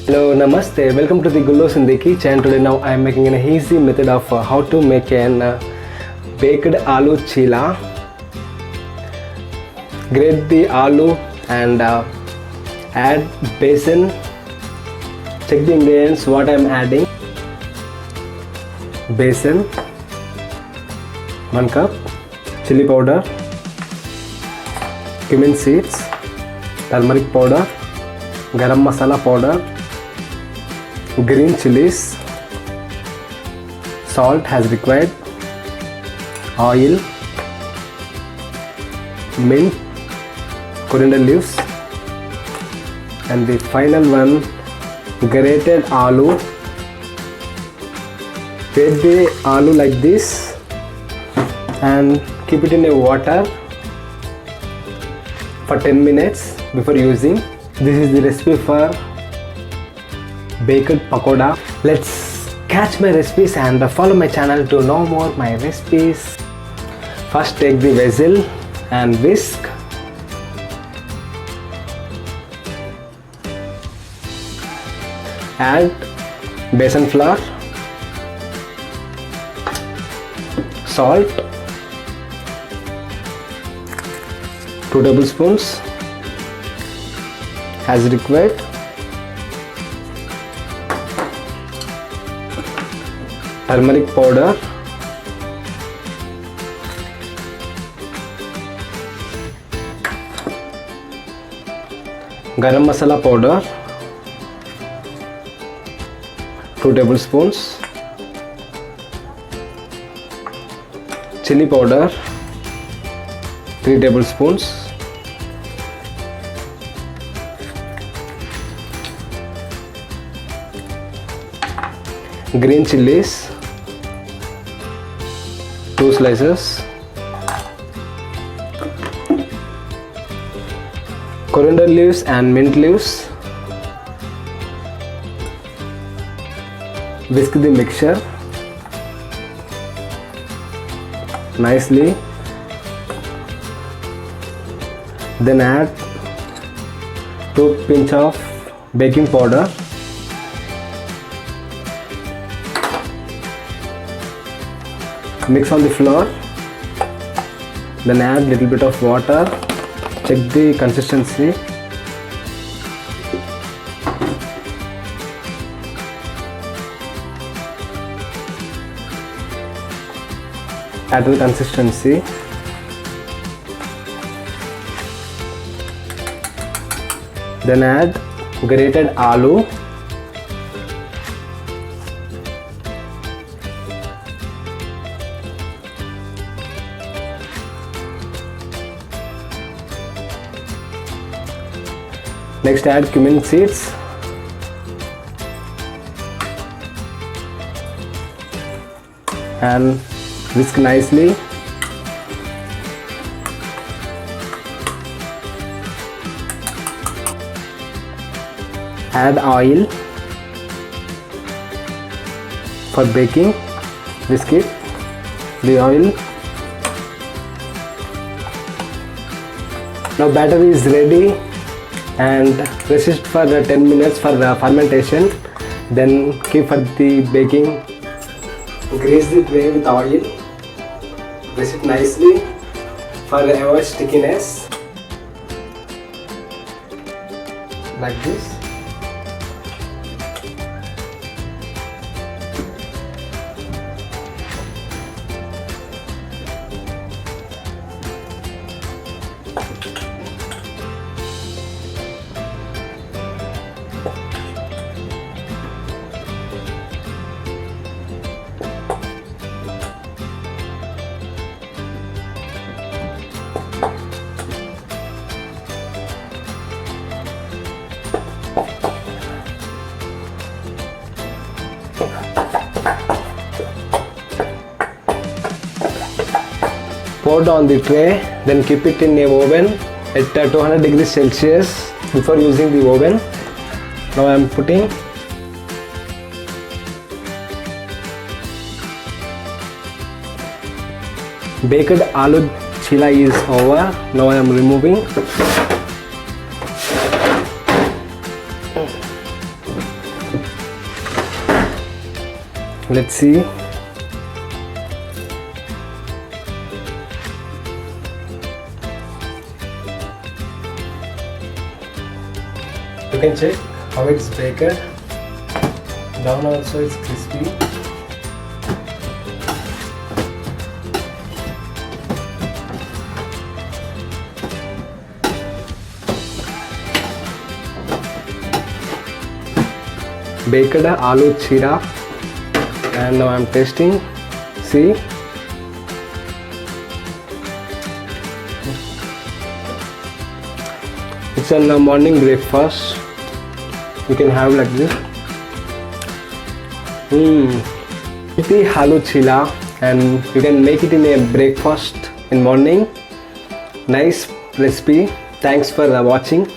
Hello, namaste. Welcome to the Gullu'sInTheKitchen. Today now I am making an easy method of how to make an baked aloo cheela. Grate the aloo and add besan. Check the ingredients what I am adding. Besan, 1 cup, chili powder, cumin seeds, turmeric powder, garam masala powder, green chilies, salt as required, oil, mint, coriander leaves, and the final one, grated aloo. Grate the aloo like this and keep it in a water for 10 minutes before using. This is the recipe for baked pakoda. Let's catch my recipes and follow my channel to know more my recipes. First take the vessel and whisk. Add besan flour, salt, 2 tablespoons as required, turmeric powder, garam masala powder, 2 tablespoons, chili powder, 3 tablespoons, green chilies, 2 slices, coriander leaves and mint leaves. Whisk the mixture nicely, then add 2 pinch of baking powder, mix on the flour, then add little bit of water, check the consistency. Add the consistency. Then add grated aloo. Next add cumin seeds. And whisk nicely. Add oil for baking. Whisk it. The oil. Now batter is ready and resist for 10 minutes for the fermentation. Then keep for the baking. Grease the tray with oil. Grease it nicely for avoid stickiness. Like this. Pour on the tray, then keep it in a oven at 200 degrees Celsius before using the oven. Now I am putting baked aloo cheela is over. Now I am removing. Let's see. You can check how it's baked. Down also it's crispy. Baked aloo cheela, and now I'm tasting. See, it's a morning breakfast. You can have like this. Healthy aloo cheela, and you can make it in a breakfast in morning. Nice recipe. Thanks for watching.